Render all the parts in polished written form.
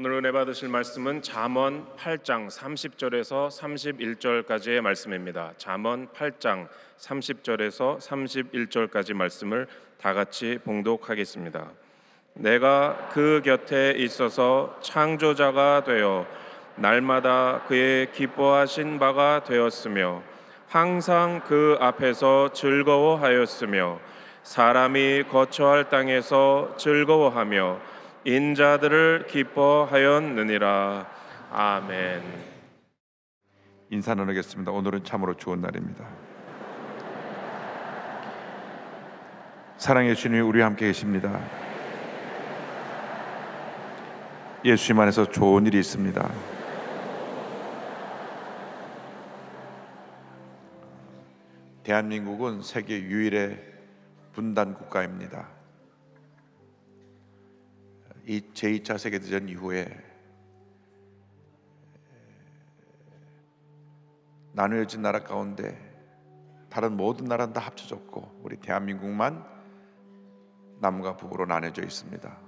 오늘 은혜 받으실 말씀은 잠언 8장 30절에서 31절까지의 말씀입니다. 잠언 8장 30절에서 31절까지 말씀을 다 같이 봉독하겠습니다. 내가 그 곁에 있어서 창조자가 되어 날마다 그의 기뻐하신 바가 되었으며 항상 그 앞에서 즐거워하였으며 사람이 거처할 땅에서 즐거워하며 인자들을 기뻐하였느니라. 아멘. 인사 나누겠습니다. 오늘은 참으로 좋은 날입니다. 사랑의 주님이 우리와 함께 계십니다. 예수님 안에서 좋은 일이 있습니다. 대한민국은 세계 유일의 분단 국가입니다. 이 제2차 세계대전 이후에 나누어진 나라 가운데 다른 모든 나라는 다 합쳐졌고 우리 대한민국만 남과 북으로 나눠져 있습니다.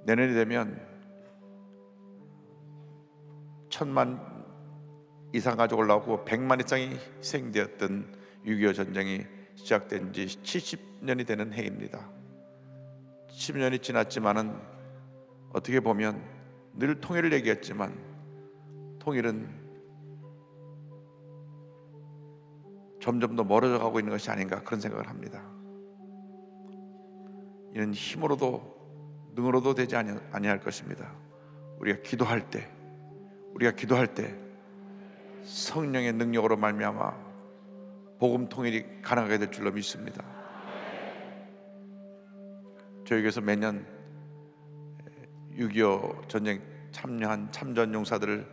내년이 되면 1000만 이상 가족을 낳고 100만 이상이 희생되었던 6.25 전쟁이 시작된 지 70년이 되는 해입니다. 10년이 지났지만은 어떻게 보면 늘 통일을 얘기했지만 통일은 점점 더 멀어져 가고 있는 것이 아닌가 그런 생각을 합니다. 이는 힘으로도 능으로도 되지 아니할 것입니다. 우리가 기도할 때 성령의 능력으로 말미암아 복음 통일이 가능하게 될 줄로 믿습니다. 저에게서 매년 6.25 전쟁 참여한 참전 용사들을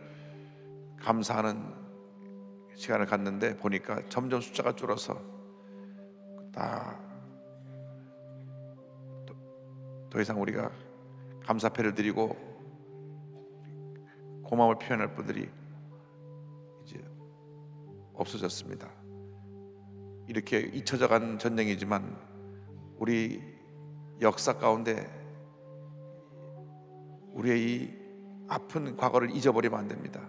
감사하는 시간을 갖는데 보니까 점점 숫자가 줄어서 더 이상 우리가 감사패를 드리고 고마움을 표현할 분들이 이제 없어졌습니다. 이렇게 잊혀져간 전쟁이지만 우리 역사 가운데 우리의 이 아픈 과거를 잊어버리면 안 됩니다.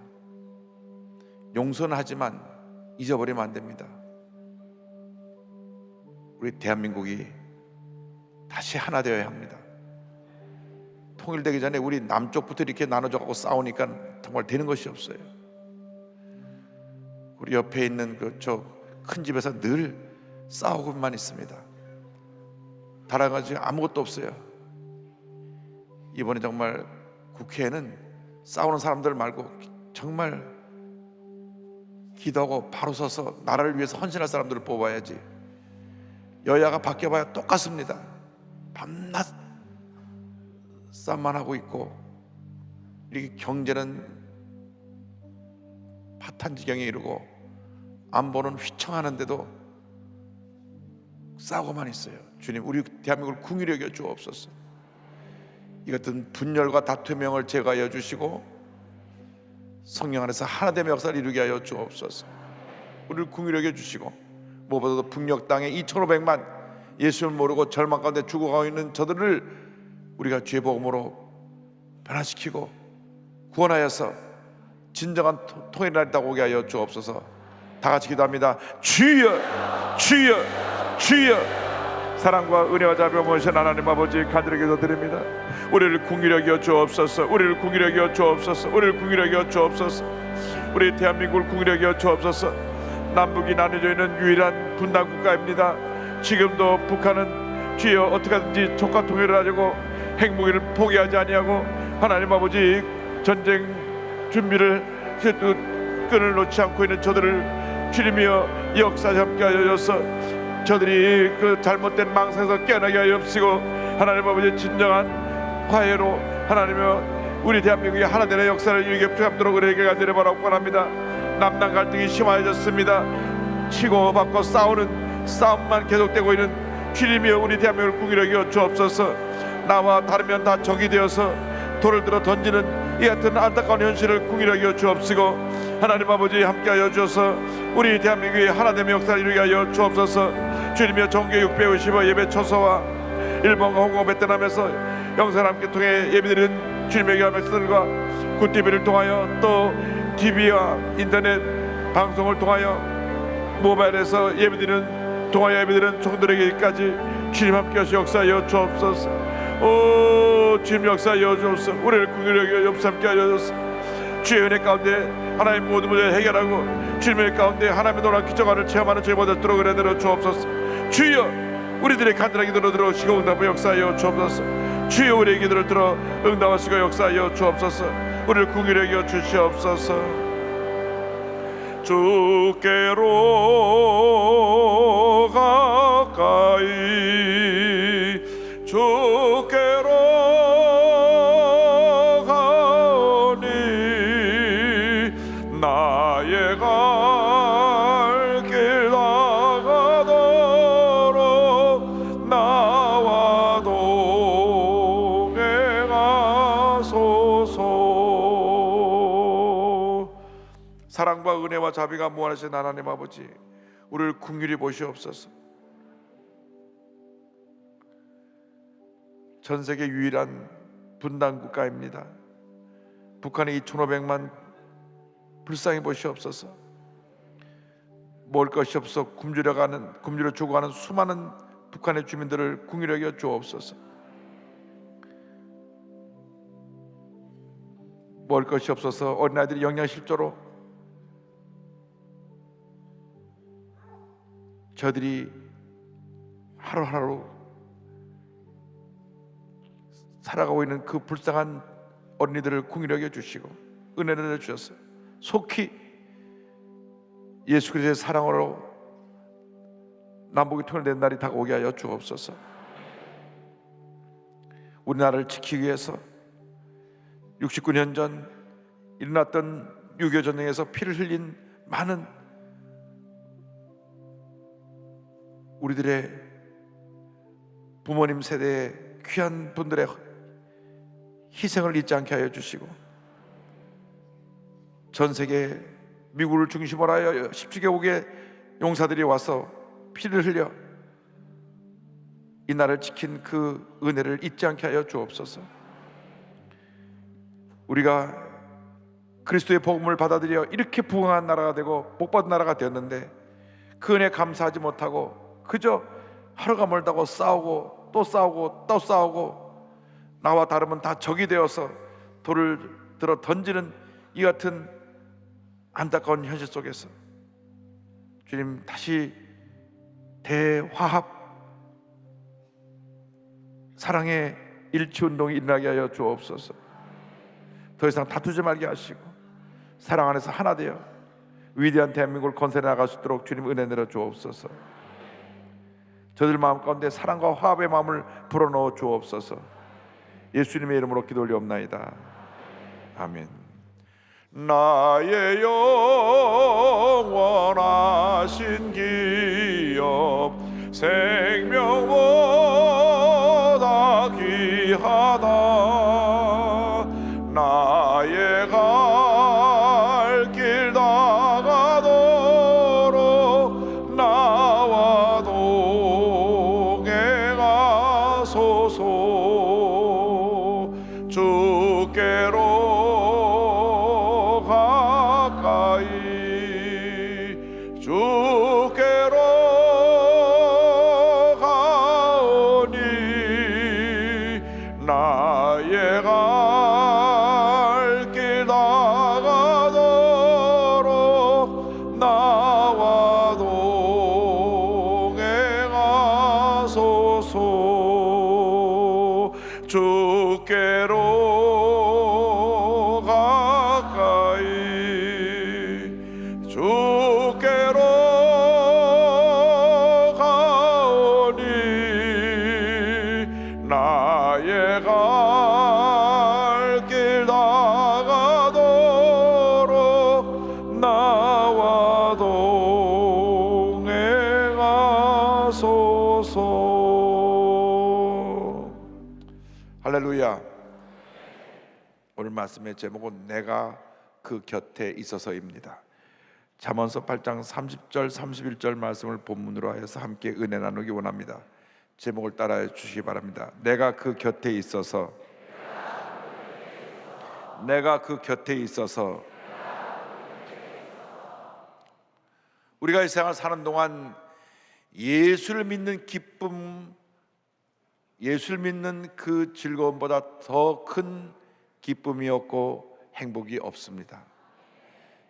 용서는 하지만 잊어버리면 안 됩니다. 우리 대한민국이 다시 하나 되어야 합니다. 통일되기 전에 우리 남쪽부터 이렇게 나눠져 갖고 싸우니까 정말 되는 것이 없어요. 우리 옆에 있는 저 큰 집에서 늘 싸우고만 있습니다. 달아가지고 아무것도 없어요. 이번에 정말 국회에는 싸우는 사람들 말고 정말 기도하고 바로 서서 나라를 위해서 헌신할 사람들을 뽑아야지. 여야가 바뀌어봐야 똑같습니다. 밤낮 싸움만 하고 있고 이렇게 경제는 파탄지경에 이르고 안보는 휘청하는데도 싸우고만 있어요. 주님, 우리 대한민국을 긍휼히 여겨 주옵소서. 이 같은 분열과 다툼의 영을 제거하여 주시고 성령 안에서 하나됨의 역사를 이루게 하여 주옵소서. 우리를 긍휼히 여겨 주시고 무엇보다도 북녘 땅에 2500만 예수를 모르고 절망 가운데 죽어가고 있는 저들을 우리가 죄 복음으로 변화시키고 구원하여서 진정한 통일이 나리다고 오게 하여 주옵소서. 다 같이 기도합니다. 주여, 주여, 주여. 사랑과 은혜와 자비와 모신 하나님 아버지 간절히 기도드립니다. 우리를 긍휼히 여겨 주옵소서. 우리를 긍휼히 여겨 주옵소서. 우리를 긍휼히 여겨 주옵소서. 우리 대한민국을 긍휼히 여겨 주옵소서. 남북이 나눠져 있는 유일한 분단 국가입니다. 지금도 북한은 주여 어떻게 하든지 조카 통일을 하려고 핵무기를 포기하지 아니하고 하나님 아버지 전쟁 준비를 끈을 놓지 않고 있는 저들을 주님이여 역사 잡게 하여 주셔서 저들이 그 잘못된 망상에서 깨어나게 하여 주시고 하나님 아버지 진정한 화해로 하나님이여 우리 대한민국의 하나 되는 역사를 이루게 부탁하도록 은혜를 간절히 바라고 원합니다. 남남 갈등이 심화해졌습니다. 치고 받고 싸우는 싸움만 계속되고 있는 주님이여 우리 대한민국을 긍휼히 여겨 주옵소서. 나와 다르면 다 적이 되어서 돌을 들어 던지는 이 같은 안타까운 현실을 긍휼히 여겨 주옵시고 하나님 아버지 함께하여 주셔서 우리 대한민국의 하나됨의 역사를 이루게 하여 주옵소서. 주님이여 정교 655 예배 처소와 일본과 홍콩 베트남에서 영상을 함께 통해 예배드리는 주님에게 백성들과 굿TV를 통하여 또 TV와 인터넷 방송을 통하여 모바일에서 예배드리는 동아 예배드리는 종들에게까지 주님 함께 하시 역사하여 주옵소서. 오 주님 역사하여 주옵소서. 우리를 긍휼하게 역사함께 하여 주옵소서. 주의 은혜 가운데 하나님 모든 문제를 해결하고 주님의 가운데 하나님의 놀라운 기적을 체험하는 저희 모두 들어 그래 내려 주옵소서. 주여 우리들의 간절한 기도를 들어주시고 응답을 역사하여 주옵소서. 주여 우리의 기도를 들어 응답하시고 역사하여 주옵소서. 우리를 긍휼히 여겨 주시옵소서. 주께로 가까이 주께로 가오니 나의 갈 길 나가도록 나와 동행하소서. 사랑과 은혜와 자비가 무한하신 하나님 아버지, 우리를 긍휼히 보시옵소서. 전 세계 유일한 분단 국가입니다. 북한의 2,500만 불쌍히 보시옵소서. 먹을 것이 없어 굶주려 죽어가는 수많은 북한의 주민들을 긍휼히 여겨 주옵소서. 먹을 것이 없어서 어린아이들이 영양실조로 저들이 하루하루 살아가고 있는 그 불쌍한 어린이들을 긍휼히 여겨 주시고 은혜를 내주셔서 속히 예수 그리스도의 사랑으로 남북이 통일된 날이 다가오게 하여 주옵소서. 우리나라를 지키기 위해서 69년 전 일어났던 6.25 전쟁에서 피를 흘린 많은 우리들의 부모님 세대의 귀한 분들의 희생을 잊지 않게 하여 주시고 전 세계 미국을 중심으로 하여 17개국의 용사들이 와서 피를 흘려 이 나라를 지킨 그 은혜를 잊지 않게 하여 주옵소서. 우리가 그리스도의 복음을 받아들여 이렇게 부흥한 나라가 되고 복받은 나라가 되었는데 그 은혜 감사하지 못하고 그저 하루가 멀다고 싸우고 또 싸우고 또 싸우고 나와 다르면 다 적이 되어서 돌을 들어 던지는 이 같은 안타까운 현실 속에서 주님 다시 대화합 사랑의 일치운동이 일어나게 하여 주옵소서. 더 이상 다투지 말게 하시고 사랑 안에서 하나 되어 위대한 대한민국을 건설해 나갈 수 있도록 주님 은혜 내려 주옵소서. 저들 마음 가운데 사랑과 화합의 마음을 불어넣어 주옵소서. 예수님의 이름으로 기도 올리옵나이다. 아멘. 나의 영원하신 기업 생명보다 귀하다. 나의 갈 길 나가도록 나와 동행하소서. 주께로 가까이 주께로 가오니 나의 갈 길 나가도록 나와 동행하소서. 주께로 가까이 주께로 가오니 나의 갈 길 나가도록 나와 동행하소서. 할렐루야. 오늘 말씀의 제목은 내가 그 곁에 있어서입니다. 잠언서 8장 30절 31절 말씀을 본문으로 하여서 함께 은혜 나누기 원합니다. 제목을 따라해 주시기 바랍니다. 내가 그 곁에 있어서 내가 그 곁에 있어서. 우리가 이 세상을 사는 동안 예수를 믿는 기쁨, 예수를 믿는 그 즐거움보다 더 큰 기쁨이 없고 행복이 없습니다.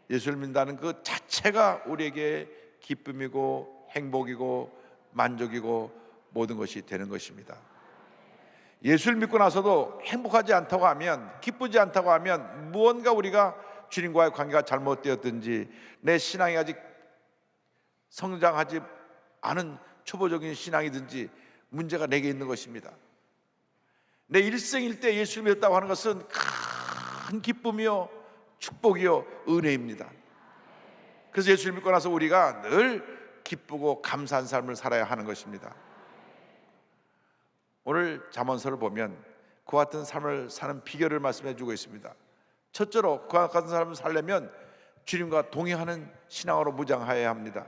예수를 믿는다는 그 자체가 우리에게 기쁨이고 행복이고 만족이고 모든 것이 되는 것입니다. 예수를 믿고 나서도 행복하지 않다고 하면, 기쁘지 않다고 하면 무언가 우리가 주님과의 관계가 잘못되었든지 내 신앙이 아직 성장하지 않은 초보적인 신앙이든지 문제가 내게 있는 것입니다. 내 일생일대 예수를 믿었다고 하는 것은 큰 기쁨이요 축복이요 은혜입니다. 그래서 예수를 믿고 나서 우리가 늘 기쁘고 감사한 삶을 살아야 하는 것입니다. 오늘 잠언서를 보면 그와 같은 삶을 사는 비결을 말씀해 주고 있습니다. 첫째로 그와 같은 삶을 살려면 주님과 동행하는 신앙으로 무장하여야 합니다.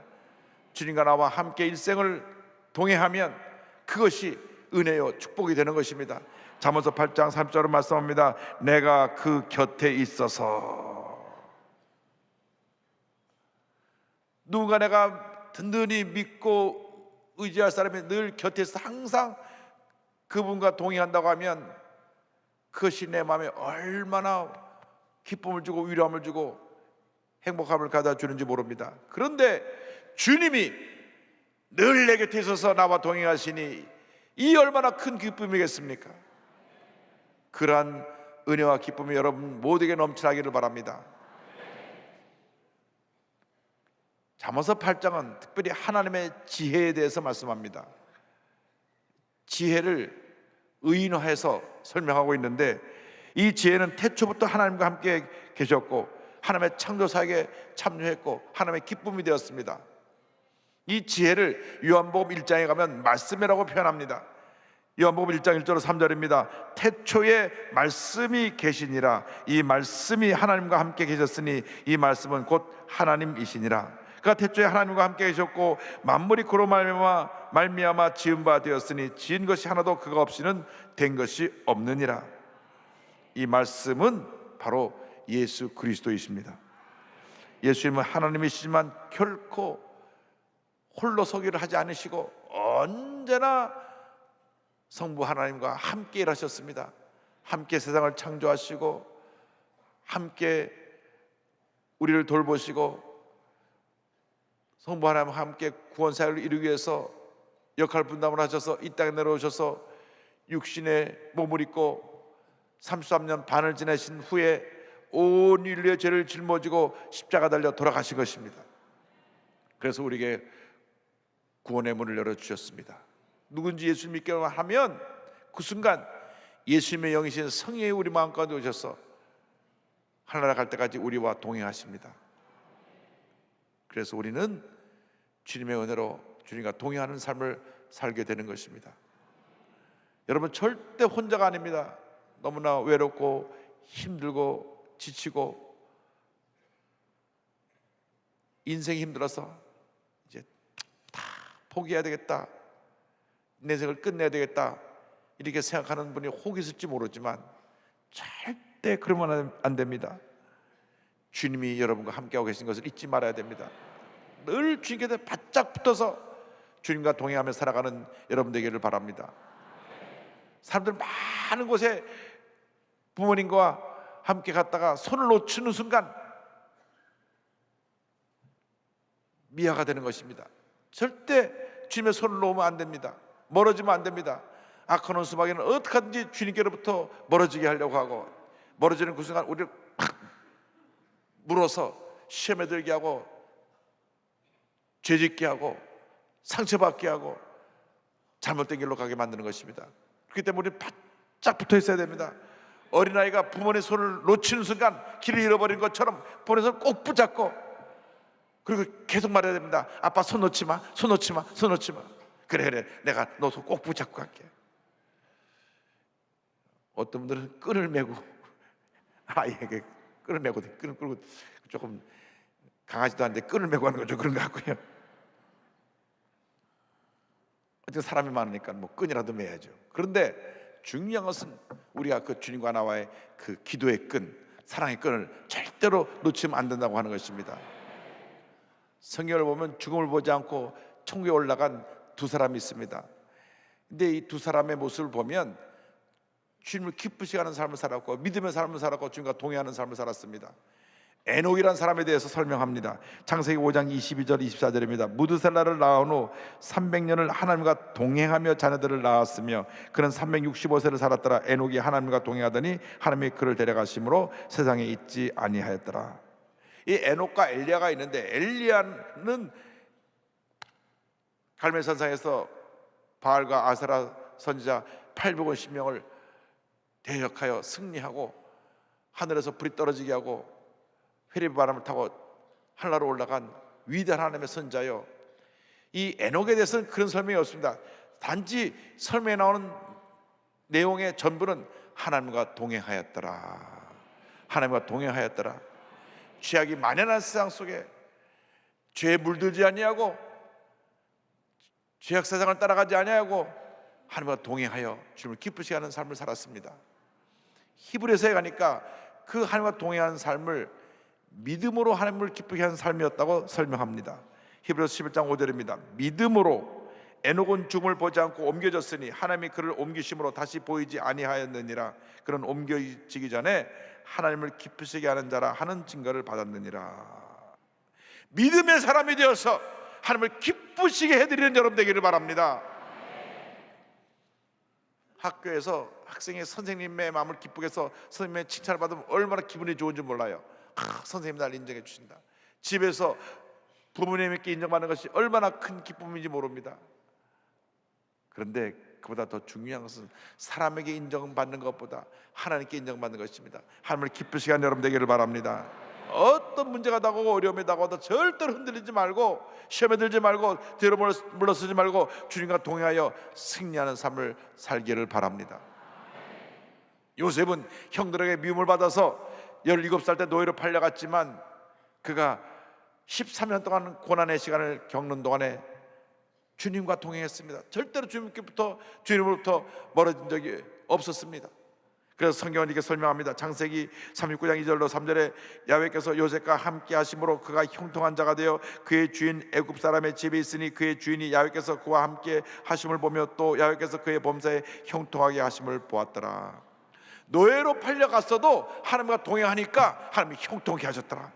주님과 나와 함께 일생을 동행하면 그것이 은혜요 축복이 되는 것입니다. 잠언서 8장 3절로 말씀합니다. 내가 그 곁에 있어서. 누군가 내가 든든히 믿고 의지할 사람이 늘 곁에서 항상 그분과 동행한다고 하면 그것이 내 마음에 얼마나 기쁨을 주고 위로함을 주고 행복함을 가져다 주는지 모릅니다. 그런데 주님이 늘 내 곁에 있어서 나와 동행하시니 이 얼마나 큰 기쁨이겠습니까? 그러한 은혜와 기쁨이 여러분 모두에게 넘쳐나기를 바랍니다. 잠언서 8장은 특별히 하나님의 지혜에 대해서 말씀합니다. 지혜를 의인화해서 설명하고 있는데 이 지혜는 태초부터 하나님과 함께 계셨고 하나님의 창조사역에 참여했고 하나님의 기쁨이 되었습니다. 이 지혜를 요한복음 1장에 가면 말씀이라고 표현합니다. 요한복음 1장 1절 3절입니다. 태초에 말씀이 계시니라. 이 말씀이 하나님과 함께 계셨으니 이 말씀은 곧 하나님이시니라. 그가 태초에 하나님과 함께 계셨고 만물이 그로 말미암아 지은 바 되었으니 지은 것이 하나도 그가 없이는 된 것이 없느니라. 이 말씀은 바로 예수 그리스도이십니다. 예수님은 하나님이시지만 결코 홀로 서기를 하지 않으시고 언제나 성부 하나님과 함께 일하셨습니다. 함께 세상을 창조하시고 함께 우리를 돌보시고 성부 하나님과 함께 구원 사역을 이루기 위해서 역할 분담을 하셔서 이 땅에 내려오셔서 육신의 몸을 입고 33년 반을 지내신 후에 온 인류의 죄를 짊어지고 십자가 달려 돌아가신 것입니다. 그래서 우리에게 구원의 문을 열어주셨습니다. 누군지 예수 믿기만 하면 그 순간 예수님의 영이신 성령이 우리 마음 가운데 오셔서 하늘나라 갈 때까지 우리와 동행하십니다. 그래서 우리는 주님의 은혜로 주님과 동행하는 삶을 살게 되는 것입니다. 여러분 절대 혼자가 아닙니다. 너무나 외롭고 힘들고 지치고 인생이 힘들어서 이제 다 포기해야 되겠다, 내 인생을 끝내야 되겠다 이렇게 생각하는 분이 혹 있을지 모르지만 절대 그러면 안 됩니다. 주님이 여러분과 함께하고 계신 것을 잊지 말아야 됩니다. 늘 주님께 바짝 붙어서 주님과 동행하며 살아가는 여러분 되기를 바랍니다. 사람들 많은 곳에 부모님과 함께 갔다가 손을 놓치는 순간 미아가 되는 것입니다. 절대 주님의 손을 놓으면 안 됩니다. 멀어지면 안 됩니다. 악한 수마귀는 어떻게 하든지 주님께로부터 멀어지게 하려고 하고 멀어지는 그 순간 우리를 팍 물어서 시험에 들게 하고 죄짓게 하고 상처받게 하고 잘못된 길로 가게 만드는 것입니다. 그렇기 때문에 우리는 바짝 붙어 있어야 됩니다. 어린아이가 부모의 손을 놓치는 순간 길을 잃어버린 것처럼 부모의 손을 꼭 붙잡고 그리고 계속 말해야 됩니다. 아빠 손 놓지 마, 손 놓지 마, 손 놓지 마. 그래 내가 너 손 꼭 붙잡고 갈게. 어떤 분들은 끈을 메고 아이에게 끈을 메고 끈을 끌고 조금 강하지도 않은데 끈을 메고 하는 거죠. 그런 것 같고요. 어쨌든 사람이 많으니까 뭐 끈이라도 매야죠. 그런데 중요한 것은 우리가 그 주님과 나와의 그 기도의 끈, 사랑의 끈을 절대로 놓치면 안 된다고 하는 것입니다. 성경을 보면 죽음을 보지 않고 천국에 올라간 두 사람이 있습니다. 근데 이 두 사람의 모습을 보면 주님을 기쁘시게 하는 삶을 살았고 믿음의 삶을 살았고 주님과 동행하는 삶을 살았습니다. 에녹이라는 사람에 대해서 설명합니다. 창세기 5장 22절 24절입니다. 무드셀라를 낳은 후 300년을 하나님과 동행하며 자녀들을 낳았으며 그는 365세를 살았더라. 에녹이 하나님과 동행하더니 하나님이 그를 데려가심으로 세상에 있지 아니하였더라. 이 에녹과 엘리야가 있는데, 엘리야는 갈멜산상에서 바알과 아세라 선지자 850명을 대적하여 승리하고 하늘에서 불이 떨어지게 하고 회리 바람을 타고 하늘나라로 올라간 위대한 하나님의 선자요. 이 에녹에 대해서는 그런 설명이 없습니다. 단지 설명에 나오는 내용의 전부는 하나님과 동행하였더라. 하나님과 동행하였더라. 죄악이 만연한 세상 속에 죄에 물들지 아니하고 죄악 세상을 따라가지 아니하고 하나님과 동행하여 주님을 기쁘시게 하는 삶을 살았습니다. 히브리서에 가니까 그 하나님과 동행하는 삶을 믿음으로 하나님을 기쁘게 하는 삶이었다고 설명합니다. 히브리서 11장 5절입니다. 믿음으로 에녹은 죽음을 보지 않고 옮겨졌으니 하나님이 그를 옮기심으로 다시 보이지 아니하였느니라. 그는 옮겨지기 전에 하나님을 기쁘시게 하는 자라 하는 증거를 받았느니라. 믿음의 사람이 되어서 하나님을 기쁘시게 해드리는 여러분 되기를 바랍니다. 학교에서 학생이 선생님의 마음을 기쁘게 해서 선생님의 칭찬을 받으면 얼마나 기분이 좋은지 몰라요. 선생님이 날 인정해 주신다. 집에서 부모님께 인정받는 것이 얼마나 큰 기쁨인지 모릅니다. 그런데 그보다 더 중요한 것은 사람에게 인정받는 것보다 하나님께 인정받는 것입니다. 하나님을 기쁘시게 하는 여러분 되기를 바랍니다. 어떤 문제가 다가오고 어려움이 다가와도 절대로 흔들리지 말고 시험에 들지 말고 뒤로 물러서지 말고 주님과 동행하여 승리하는 삶을 살기를 바랍니다. 요셉은 형들에게 미움을 받아서 17살 때 노예로 팔려갔지만 그가 13년 동안 고난의 시간을 겪는 동안에 주님과 동행했습니다. 절대로 주님으로부터 멀어진 적이 없었습니다. 그래서 성경은 이렇게 설명합니다. 창세기 39장 2절로 3절에 야훼께서 요셉과 함께 하심으로 그가 형통한 자가 되어 그의 주인 애굽 사람의 집에 있으니 그의 주인이 야훼께서 그와 함께 하심을 보며 또 야훼께서 그의 범사에 형통하게 하심을 보았더라. 노예로 팔려갔어도 하나님과 동행하니까 하나님이 형통케 하셨더라.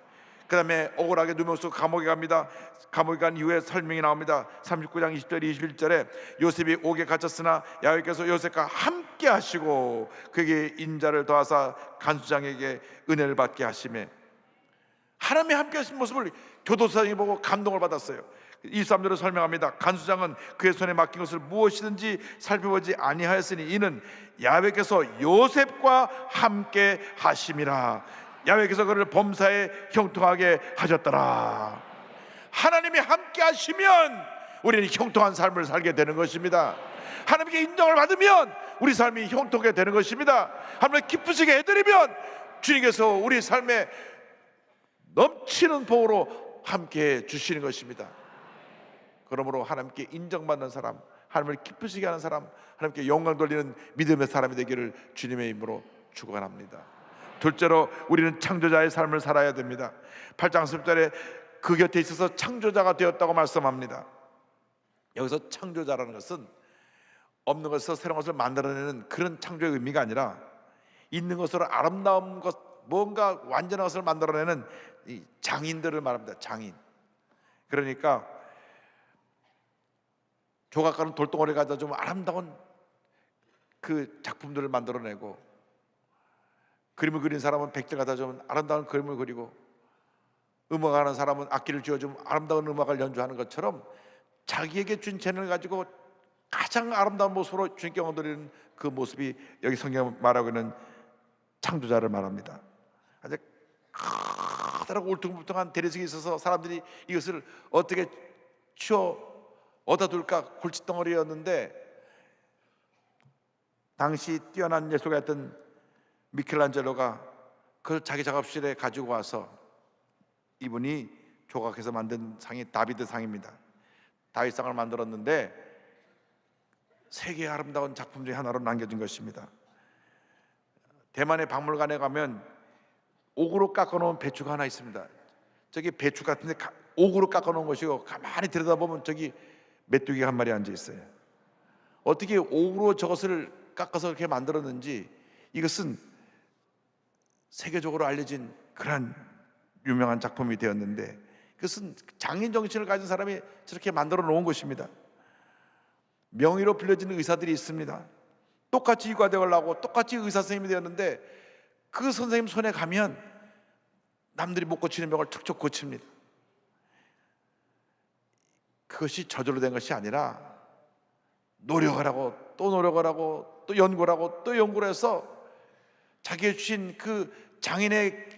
그 다음에 억울하게 누명쓰고 감옥에 갑니다. 감옥에 간 이후에 설명이 나옵니다. 39장 20절 21절에 요셉이 옥에 갇혔으나 야훼께서 요셉과 함께 하시고 그에게 인자를 더하사 간수장에게 은혜를 받게 하시매, 하나님이 함께 하신 모습을 교도소장이 보고 감동을 받았어요. 23절로 설명합니다. 간수장은 그의 손에 맡긴 것을 무엇이든지 살펴보지 아니하였으니 이는 야훼께서 요셉과 함께 하심이라. 야훼께서 그를 범사에 형통하게 하셨더라. 하나님이 함께 하시면 우리는 형통한 삶을 살게 되는 것입니다. 하나님께 인정을 받으면 우리 삶이 형통하게 되는 것입니다. 하나님을 기쁘시게 해드리면 주님께서 우리 삶에 넘치는 복으로 함께 주시는 것입니다. 그러므로 하나님께 인정받는 사람, 하나님을 기쁘시게 하는 사람, 하나님께 영광 돌리는 믿음의 사람이 되기를 주님의 이름으로 축원합니다. 둘째로 우리는 창조자의 삶을 살아야 됩니다. 8장 10절에 그 곁에 있어서 창조자가 되었다고 말씀합니다. 여기서 창조자라는 것은 없는 것에서 새로운 것을 만들어내는 그런 창조의 의미가 아니라 있는 것으로 아름다운 것, 뭔가 완전한 것을 만들어내는 이 장인들을 말합니다. 장인. 그러니까 조각가는 돌덩어리 가지고 좀 아름다운 그 작품들을 만들어내고, 그림을 그린 사람은 백질 갖다 주면 아름다운 그림을 그리고, 음악하는 사람은 악기를 쥐어주면 아름다운 음악을 연주하는 것처럼 자기에게 준 재능을 가지고 가장 아름다운 모습으로 주님께 영광 돌리는 그 모습이 여기 성경 말하고 있는 창조자를 말합니다. 아주 커다랗고 울퉁불퉁한 대리석이 있어서 사람들이 이것을 어떻게 치워 어디다 둘까 골칫덩어리였는데, 당시 뛰어난 예술가였던 미켈란젤로가 그걸 자기 작업실에 가지고 와서 이분이 조각해서 만든 상이 다비드 상입니다. 다윗상을 만들었는데 세계의 아름다운 작품 중에 하나로 남겨진 것입니다. 대만의 박물관에 가면 옥으로 깎아놓은 배추가 하나 있습니다. 저기 배추 같은데 옥으로 깎아놓은 것이고, 가만히 들여다보면 저기 메뚜기가 한 마리 앉아 있어요. 어떻게 옥으로 저것을 깎아서 그렇게 만들었는지, 이것은 세계적으로 알려진 그런 유명한 작품이 되었는데, 그것은 장인 정신을 가진 사람이 저렇게 만들어 놓은 것입니다. 명의로 불려지는 의사들이 있습니다. 똑같이 의과대학을 똑같이 의사 선생님이 되었는데, 그 선생님 손에 가면 남들이 못 고치는 병을 척척 고칩니다. 그것이 저절로 된 것이 아니라 노력을 하고 또 노력을 하고 또 연구를 하고 또 연구를 해서 자기가 주신 그 장인의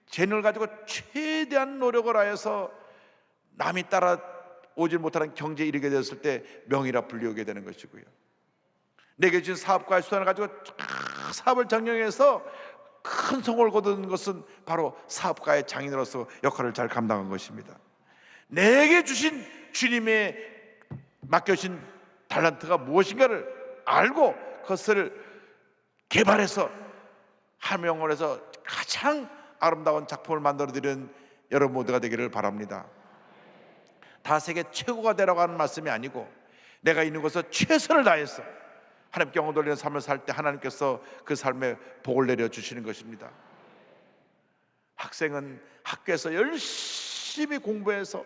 재능을 가지고 최대한 노력을 하여서 남이 따라오지 못하는 경제에 이르게 되었을 때 명의라 불리우게 되는 것이고요. 내게 주신 사업가의 수단을 가지고 사업을 정령해서 큰 성공을 거둔 것은 바로 사업가의 장인으로서 역할을 잘 감당한 것입니다. 내게 주신 주님의 맡겨주신 달란트가 무엇인가를 알고 그것을 개발해서 하명을 해서 가장 아름다운 작품을 만들어드리는 여러분 모두가 되기를 바랍니다. 다 세계 최고가 되라고 하는 말씀이 아니고, 내가 있는 곳에서 최선을 다해서 하나님께 영광 돌리는 삶을 살 때 하나님께서 그 삶에 복을 내려주시는 것입니다. 학생은 학교에서 열심히 공부해서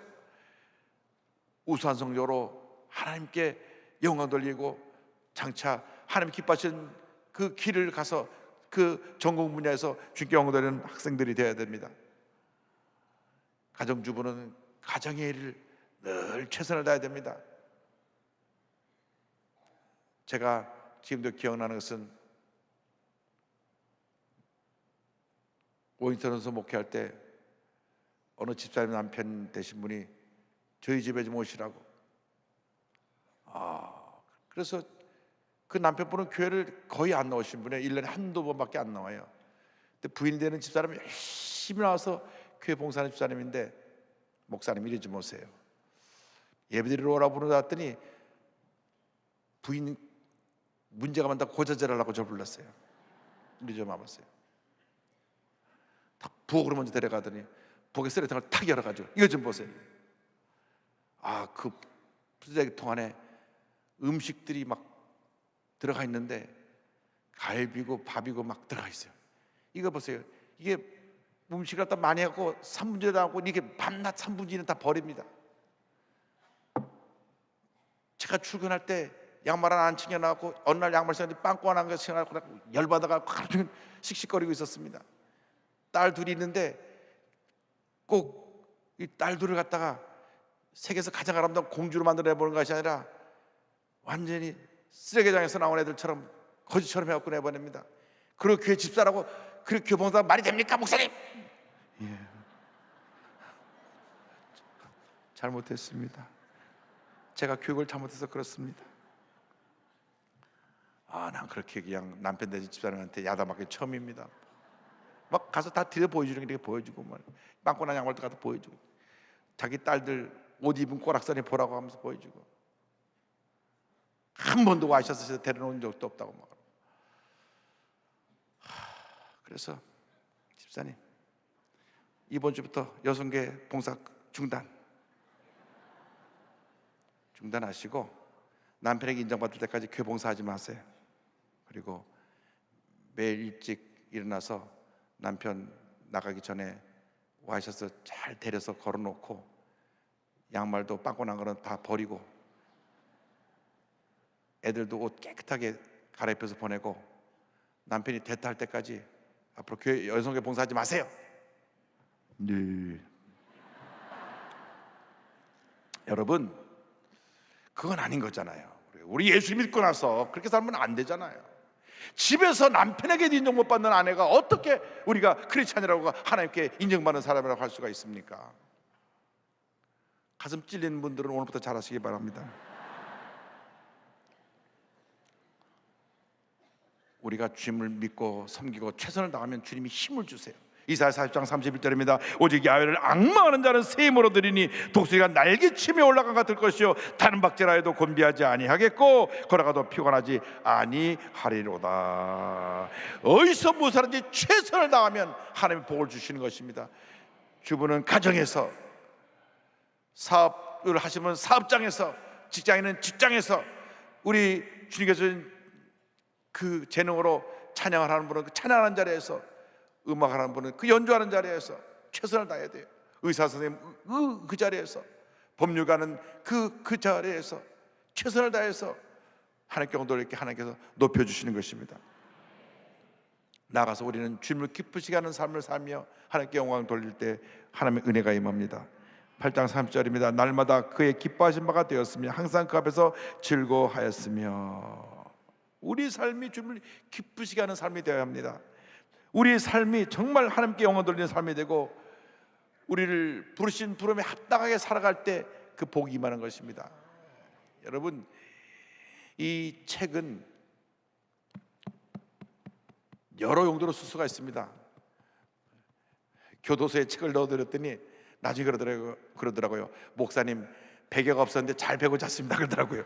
우수한 성적으로 하나님께 영광 돌리고 장차 하나님 기뻐하시는 그 길을 가서 그 전공 분야에서 주님께 영광 돌리는 학생들이 되어야 됩니다. 가정주부는 가정의 일을 늘 최선을 다해야 됩니다. 제가 지금도 기억나는 것은 오인턴에서 목회할 때 어느 집사님 남편 되신 분이 저희 집에 좀 오시라고. 그래서 그 남편분은 교회를 거의 안 나오신 분이에요. 1년에 한두 번밖에 안 나와요. 근데 부인 되는 집사람이 열심히 나와서 교회 봉사하는 집사님인데, 목사님 이리 좀 오세요. 예배드리러 오라고 부르더니 부인 문제가 많다고 고자질하려고 저 불렀어요. 이리 좀 와보세요. 딱 부엌으로 먼저 데려가더니 부엌에 쓰레기통을 탁 열어가지고 이거 좀 보세요. 그 쓰레기통 안에 음식들이 막 들어가 있는데 갈비고 밥이고 막 들어가 있어요. 이거 보세요. 이게 음식을 갖다 많이 하고 3분지도 하고 이게 밤낮 3분지는 다 버립니다. 제가 출근할 때 양말 하나 안 챙겨나고 어느 날 양말 신었는데 빵꾸 하나 챙겨나고 열받아가 하루 종일 씩씩거리고 있었습니다. 딸 둘이 있는데 꼭 이 딸 둘을 갖다가 세계에서 가장 아름다운 공주로 만들어내보는 것이 아니라 완전히 쓰레기장에서 나온 애들처럼 거지처럼 해갖고 내보냅니다. 그리고 교회 집사라고 그렇게 교회 봉사 말이 됩니까, 목사님? 예, 잘못했습니다. 제가 교육을 잘못해서 그렇습니다. 난 그렇게 그냥 남편 되신 집사람한테 야단맞기 처음입니다. 막 가서 다 들여 보여주는 게 보여주고, 막 빵꾸난 양말도 가서 보여주고, 자기 딸들 옷 입은 꼬락선이 보라고 하면서 보여주고, 한 번도 와이셔츠 데려놓은 적도 없다고 막. 그래서 집사님, 이번 주부터 여성계 봉사 중단하시고 남편에게 인정받을 때까지 교회 봉사하지 마세요. 그리고 매일 일찍 일어나서 남편 나가기 전에 와이셔츠 잘 데려서 걸어놓고 양말도 빵꾸 난 거는 다 버리고 애들도 옷 깨끗하게 갈아입혀서 보내고 남편이 대타할 때까지 앞으로 교회 여성계 봉사하지 마세요. 네. 여러분, 그건 아닌 거잖아요. 우리 예수 믿고 나서 그렇게 살면 안 되잖아요. 집에서 남편에게 인정 못 받는 아내가 어떻게 우리가 크리스찬이라고 하나님께 인정받는 사람이라고 할 수가 있습니까? 가슴 찔리는 분들은 오늘부터 잘하시기 바랍니다. 우리가 주님을 믿고 섬기고 최선을 다하면 주님이 힘을 주세요. 이사야 40장 31절입니다. 오직 야훼를 앙망하는 자는 새 힘으로 들이니 독수리가 날개치며 올라간 것 같을 것이요 다른 박제라해도 곤비하지 아니하겠고 걸어가도 피곤하지 아니하리로다. 어디서 무엇하든지 최선을 다하면 하나님이 복을 주시는 것입니다. 주부는 가정에서, 사업을 하시면 사업장에서, 직장인은 직장에서, 우리 주님께서 그 재능으로 찬양을 하는 분은 그 찬양하는 자리에서, 음악하는 분은 그 연주하는 자리에서 최선을 다해야 돼요. 의사 선생님 그 자리에서, 법률가는 그 자리에서 최선을 다해서 하나님께 영광을 이렇게 하나님께서 높여주시는 것입니다. 나가서 우리는 주님을 기쁘시게 하는 삶을 살며 하나님께 영광을 돌릴 때 하나님의 은혜가 임합니다. 8장 30절입니다. 날마다 그의 기뻐하신 바가 되었으며 항상 그 앞에서 즐거워하였으며. 우리 삶이 주님을 기쁘시게 하는 삶이 되어야 합니다. 우리의 삶이 정말 하나님께 영광 돌리는 삶이 되고 우리를 부르신 부름에 합당하게 살아갈 때 그 복이 임하는 것입니다. 여러분, 이 책은 여러 용도로 쓸 수가 있습니다. 교도소에 책을 넣어드렸더니 나중에 그러더라고요. 목사님, 베개가 없었는데 잘 베고 잤습니다 그러더라고요.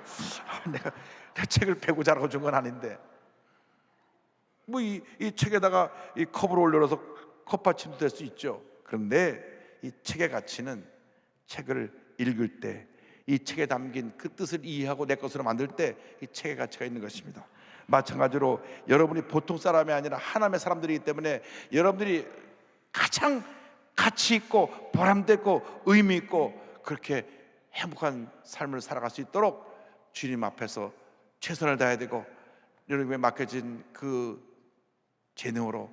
내가 책을 베고 자라고 준 건 아닌데 뭐 이 책에다가 이 컵을 올려서 컵받침도 될 수 있죠. 그런데 이 책의 가치는 책을 읽을 때, 이 책에 담긴 그 뜻을 이해하고 내 것으로 만들 때 이 책의 가치가 있는 것입니다. 마찬가지로 여러분이 보통 사람이 아니라 하나님의 사람들이기 때문에 여러분들이 가장 가치 있고 보람되고 의미 있고 그렇게 행복한 삶을 살아갈 수 있도록 주님 앞에서 최선을 다해야 되고 여러분에게 맡겨진 그 재능으로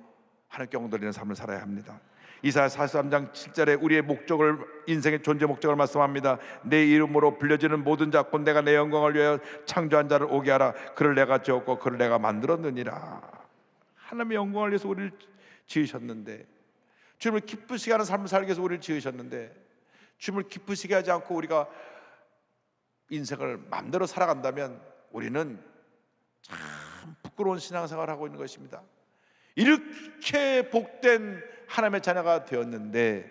하나님께 영광 돌리는 삶을 살아야 합니다. 이사야 43장 7절에 우리의 목적을, 인생의 존재 목적을 말씀합니다. 내 이름으로 불려지는 모든 자 곧 내가 내 영광을 위하여 창조한 자를 오게 하라. 그를 내가 지었고 그를 내가 만들었느니라. 하나님의 영광을 위해서 우리를 지으셨는데, 주님을 기쁘시게 하는 삶을 살기 위해서 우리를 지으셨는데, 주님을 기쁘시게 하지 않고 우리가 인생을 마음대로 살아간다면 우리는 참 부끄러운 신앙생활을 하고 있는 것입니다. 이렇게 복된 하나님의 자녀가 되었는데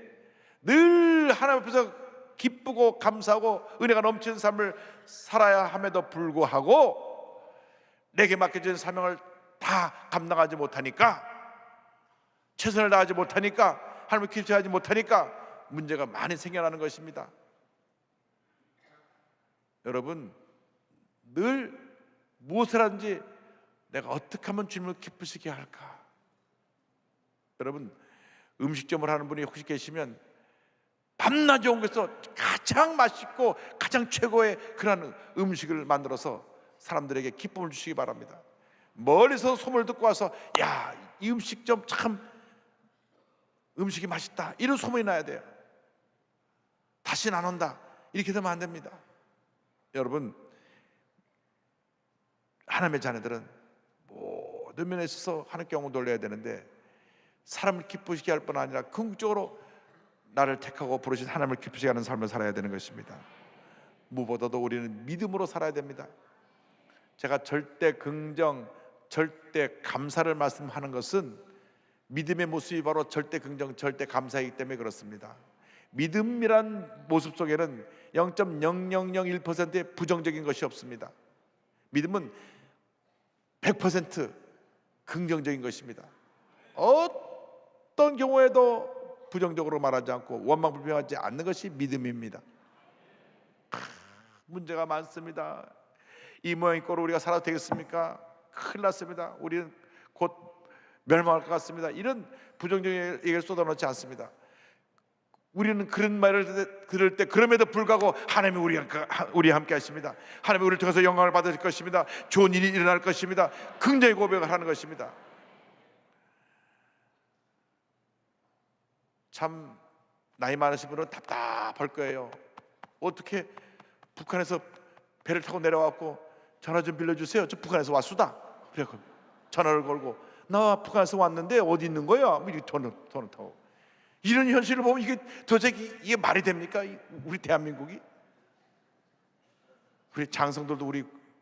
늘 하나님 앞에서 기쁘고 감사하고 은혜가 넘치는 삶을 살아야 함에도 불구하고 내게 맡겨진 사명을 다 감당하지 못하니까, 최선을 다하지 못하니까, 하나님을 기쁘시게 하지 못하니까 문제가 많이 생겨나는 것입니다. 여러분, 늘 무엇을 하든지 내가 어떻게 하면 주님을 기쁘시게 할까? 여러분, 음식점을 하는 분이 혹시 계시면 밤낮 연구해서 가장 맛있고 가장 최고의 그런 음식을 만들어서 사람들에게 기쁨을 주시기 바랍니다. 멀리서 소문을 듣고 와서 야, 이 음식점 참 음식이 맛있다, 이런 소문이 나야 돼요. 다시는 안 온다, 이렇게 되면 안 됩니다. 여러분, 하나님의 자녀들은 모든 면에 있어서 하나님께 영광을 돌려야 되는데 사람을 기쁘시게 할 뿐 아니라 궁극적으로 나를 택하고 부르신 하나님을 기쁘시게 하는 삶을 살아야 되는 것입니다. 무엇보다도 우리는 믿음으로 살아야 됩니다. 제가 절대 긍정, 절대 감사를 말씀하는 것은 믿음의 모습이 바로 절대 긍정, 절대 감사이기 때문에 그렇습니다. 믿음이란 모습 속에는 0.0001%의 부정적인 것이 없습니다. 믿음은 100% 긍정적인 것입니다. 어떤 경우에도 부정적으로 말하지 않고 원망불평하지 않는 것이 믿음입니다. 문제가 많습니다. 이 모양이 꼴로 우리가 살아도 되겠습니까? 큰일 났습니다. 우리는 곧 멸망할 것 같습니다. 이런 부정적인 얘기를 쏟아놓지 않습니다. 우리는 그런 말을 들을 때 그럼에도 불구하고 하나님이 우리와 함께 하십니다. 하나님이 우리를 통해서 영광을 받으실 것입니다. 좋은 일이 일어날 것입니다. 긍정의 고백을 하는 것입니다. 참 나이 많으신 분은 답답할 거예요. 어떻게 북한에서 배를 타고 내려왔고 전화 좀 빌려주세요. 저 북한에서 왔수다. 그래 전화를 걸고 나 북한에서 왔는데 어디 있는 거야? 이렇게 전화 타고. 이런 현실을 보면 이게 도대체 이게 말이 됩니까? 우리 대한민국이? 우리 장성들도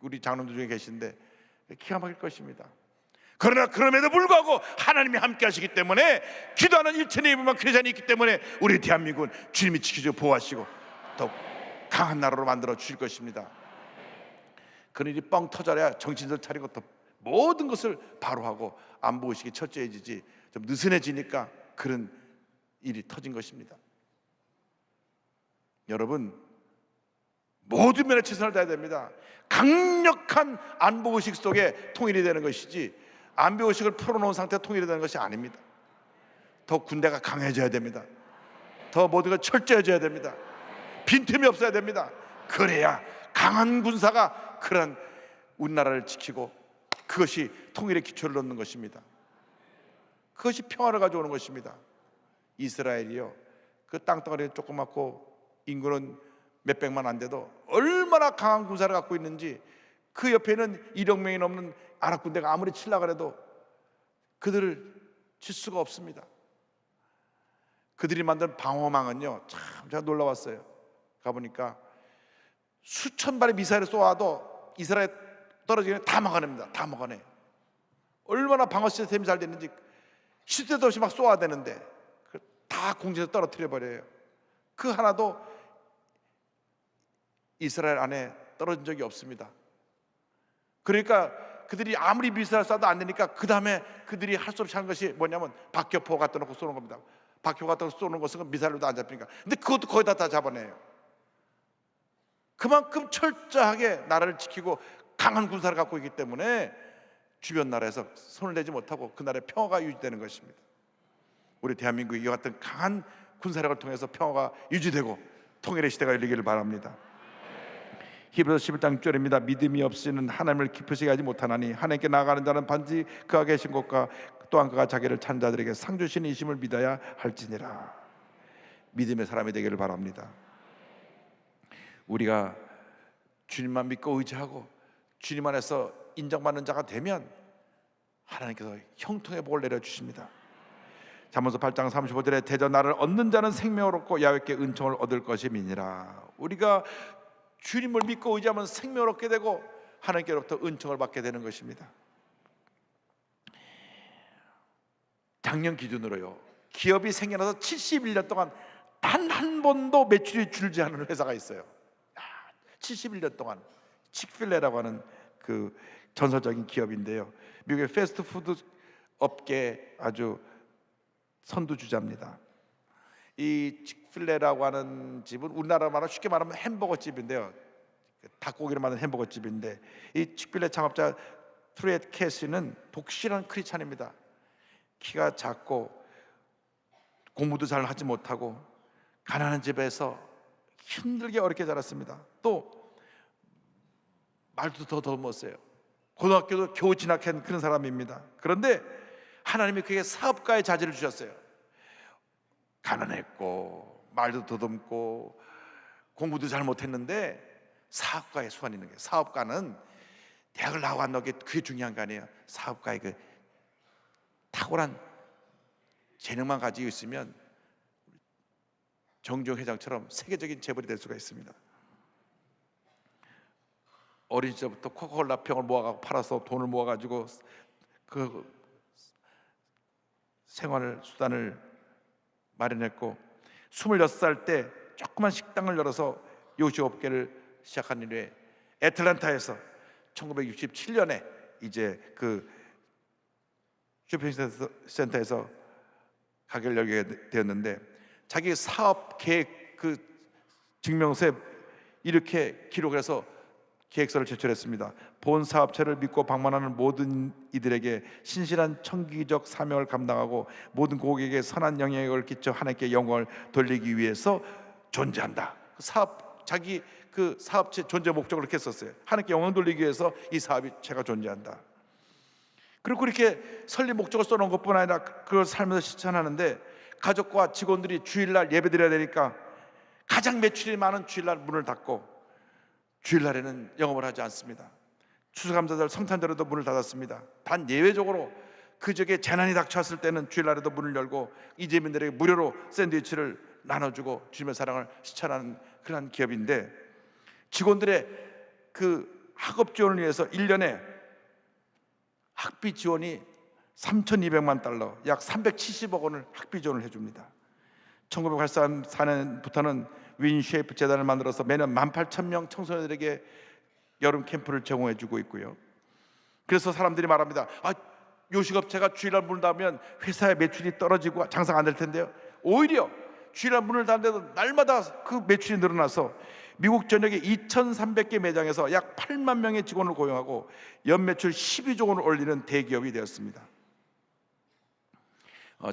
우리 장로들 중에 계신데 기가 막힐 것입니다. 그러나 그럼에도 불구하고 하나님이 함께 하시기 때문에, 기도하는 일천의 예배만 크리스찬이 있기 때문에 우리 대한민국은 주님이 지키시고 보호하시고 더욱 강한 나라로 만들어 주실 것입니다. 그런 일이 뻥 터져야 정신을 차리고 또 모든 것을 바로 하고 안보의식이 철저해지지, 좀 느슨해지니까 그런 일이 터진 것입니다. 여러분, 모든 면에 최선을 다해야 됩니다. 강력한 안보의식 속에 통일이 되는 것이지, 안보의식을 풀어놓은 상태에 통일이 되는 것이 아닙니다. 더 군대가 강해져야 됩니다. 더 모든 걸 철저해져야 됩니다. 빈틈이 없어야 됩니다. 그래야 강한 군사가 그런 우리나라를 지키고, 그것이 통일의 기초를 놓는 것입니다. 그것이 평화를 가져오는 것입니다. 이스라엘이요, 그 땅덩어리 조그맣고 인구는 몇백만 안 돼도 얼마나 강한 군사를 갖고 있는지, 그 옆에는 1억 명이 넘는 아랍 군대가 아무리 치려고 해도 그들을 칠 수가 없습니다. 그들이 만든 방어망은요, 참 제가 놀라웠어요. 가보니까 수천 발의 미사일을 쏘아도 이스라엘 떨어지면 다 막아냅니다. 다 막아내. 얼마나 방어 시스템이 잘 됐는지, 시도 때도 없이 막 쏘아야 되는데 다 공중에서 떨어뜨려 버려요. 그 하나도 이스라엘 안에 떨어진 적이 없습니다. 그러니까 그들이 아무리 미사일 쏴도 안 되니까 그 다음에 그들이 할 수 없이 하는 것이 뭐냐면 박격포 갖다 놓고 쏘는 겁니다. 박격포 갖다 놓고 쏘는 것은 미사일로도 안 잡히니까. 근데 그것도 거의 다 잡아내요. 그만큼 철저하게 나라를 지키고 강한 군사를 갖고 있기 때문에 주변 나라에서 손을 내지 못하고 그 나라의 평화가 유지되는 것입니다. 우리 대한민국이 이와 같은 강한 군사력을 통해서 평화가 유지되고 통일의 시대가 열리기를 바랍니다. 히브리서 11장 6절입니다. 믿음이 없이는 하나님을 기쁘시게 하지 못하나니 하나님께 나아가는 자는 반드시 그가 계신 곳과 또한 그가 자기를 찾는 자들에게 상 주시는 이심을 믿어야 할지니라. 믿음의 사람이 되기를 바랍니다. 우리가 주님만 믿고 의지하고 주님 안에서 인정받는 자가 되면 하나님께서 형통의 복을 내려주십니다. 잠언서 8장 35절에 대저 나를 얻는 자는 생명을 얻고 야훼께 은총을 얻을 것임이니라. 우리가 주님을 믿고 의지하면 생명을 얻게 되고 하나님께로부터 은총을 받게 되는 것입니다. 작년 기준으로요, 기업이 생겨나서 71년 동안 단 한 번도 매출이 줄지 않은 회사가 있어요. 71년 동안. 칙필레라고 하는 그 전설적인 기업인데요, 미국의 패스트푸드 업계 아주 선두주자입니다. 이 칙필레라고 하는 집은 우리나라 말로 쉽게 말하면 햄버거 집인데요, 닭고기를 만든 햄버거 집인데, 이 칙필레 창업자 트레이트 캐시는 독실한 크리스찬입니다. 키가 작고 공부도 잘 하지 못하고 가난한 집에서 힘들게 어렵게 자랐습니다. 또 말도 더 못해요. 고등학교도 겨우 진학한 그런 사람입니다. 그런데 하나님이 그에게 사업가의 자질을 주셨어요. 가난했고 말도 더듬고 공부도 잘 못했는데 사업가의 수완이 있는 거예요. 사업가는 대학을 나오고 안 나오게 그게 중요한 거 아니에요. 사업가의 그 탁월한 재능만 가지고 있으면 정종 회장처럼 세계적인 재벌이 될 수가 있습니다. 어린 시절부터 코카콜라 병을 모아가지고 팔아서 돈을 모아가지고 그 생활 수단을 마련했고, 26살 때 조그만 식당을 열어서 요식업계를 시작한 이후에 애틀랜타에서 1967년에 이제 그 쇼핑센터에서 가게를 열게 되었는데, 자기 사업 계획 그 증명서에 이렇게 기록을 해서 계획서를 제출했습니다. 본 사업체를 믿고 방문하는 모든 이들에게 신실한 청기적 사명을 감당하고 모든 고객에게 선한 영향력을 끼쳐 하나님께 영광을 돌리기 위해서 존재한다. 자기 그 사업체 존재 목적을 그렇게 썼어요. 하나님께 영광 돌리기 위해서 이 사업체가 존재한다. 그리고 그렇게 설립 목적을 써놓은 것뿐 아니라 그걸 살면서 실천하는데, 가족과 직원들이 주일날 예배드려야 되니까 가장 매출이 많은 주일날 문을 닫고 주일날에는 영업을 하지 않습니다. 추수감사절 성탄절에도 문을 닫았습니다. 단 예외적으로 그저께 재난이 닥쳤을 때는 주일날에도 문을 열고 이재민들에게 무료로 샌드위치를 나눠주고 주님의 사랑을 실천하는 그런 기업인데, 직원들의 그 학업 지원을 위해서 1년에 학비 지원이 3,200만 달러, 약 370억 원을 학비 지원을 해줍니다. 1984년부터는 윈 쉐이프 재단을 만들어서 매년 18,000명 청소년들에게 여름 캠프를 제공해주고 있고요. 그래서 사람들이 말합니다. 요식업체가 주일날 문을 닫으면 회사의 매출이 떨어지고 장사가 안 될 텐데요. 오히려 주일날 문을 닫는데도 날마다 그 매출이 늘어나서 미국 전역의 2,300개 매장에서 약 8만 명의 직원을 고용하고 연매출 12조 원을 올리는 대기업이 되었습니다.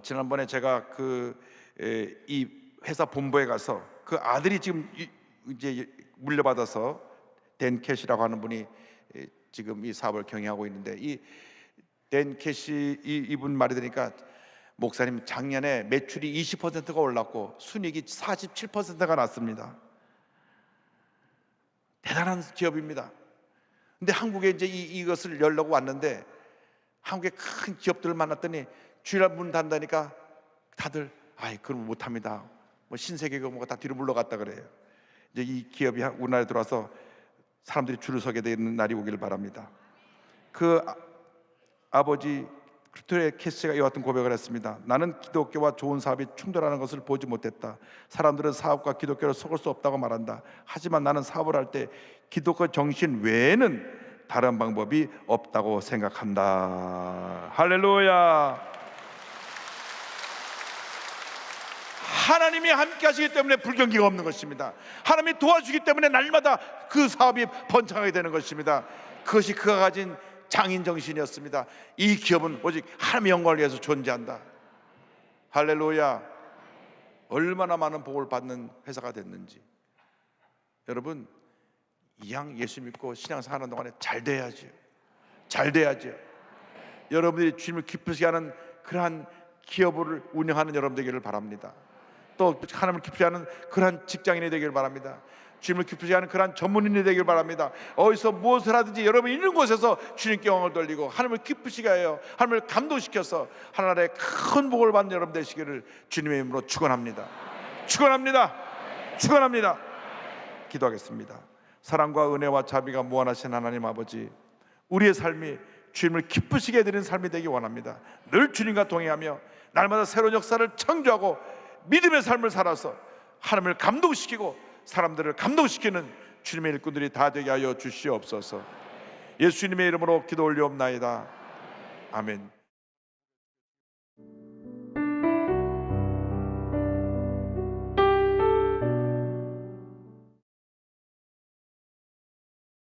지난번에 제가 이 회사 본부에 가서 그 아들이 지금 이제 물려받아서 댄 캐시라고 하는 분이 지금 이 사업을 경영하고 있는데, 이 댄 캐시 이분 말이 되니까, 목사님 작년에 매출이 20%가 올랐고 순이익이 47%가 났습니다. 대단한 기업입니다. 근데 한국에 이제 이것을 열려고 왔는데, 한국의 큰 기업들을 만났더니 주일날 문 닫다니까 다들 그럼 못합니다. 뭐 신세계가 뭐가 다 뒤로 물러갔다 그래요. 이제 이 기업이 우리나라에 들어와서 사람들이 줄을 서게 되는 날이 오기를 바랍니다. 그 아버지 크리스토의 캐시가 이와 같은 고백을 했습니다. 나는 기독교와 좋은 사업이 충돌하는 것을 보지 못했다. 사람들은 사업과 기독교를 섞을 수 없다고 말한다. 하지만 나는 사업을 할 때 기독교 정신 외에는 다른 방법이 없다고 생각한다. 할렐루야. 하나님이 함께 하시기 때문에 불경기가 없는 것입니다. 하나님이 도와주기 때문에 날마다 그 사업이 번창하게 되는 것입니다. 그것이 그가 가진 장인 정신이었습니다. 이 기업은 오직 하나님의 영광을 위해서 존재한다. 할렐루야. 얼마나 많은 복을 받는 회사가 됐는지. 여러분, 이왕 예수 믿고 신앙생활 하는 동안에 잘 돼야죠. 잘 돼야죠. 여러분들이 주님을 기쁘시게 하는 그러한 기업을 운영하는 여러분 되기를 바랍니다. 또 하나님을 기쁘게 하는 그러한 직장인이 되기를 바랍니다. 주님을 기쁘게 하는 그러한 전문인이 되기를 바랍니다. 어디서 무엇을 하든지 여러분이 있는 곳에서 주님께 영광을 돌리고 하나님을 기쁘시게 하여 하나님을 감동시켜서 하나님의 큰 복을 받는 여러분 되시기를 주님의 이름으로 축원합니다. 축원합니다. 축원합니다. 기도하겠습니다. 사랑과 은혜와 자비가 무한하신 하나님 아버지, 우리의 삶이 주님을 기쁘시게 해드리는 삶이 되기 원합니다. 늘 주님과 동행하며 날마다 새로운 역사를 창조하고 믿음의 삶을 살아서 하나님을 감동시키고 사람들을 감동시키는 주님의 일꾼들이 다 되게 하여 주시옵소서. 예수님의 이름으로 기도 올리옵나이다. 아멘.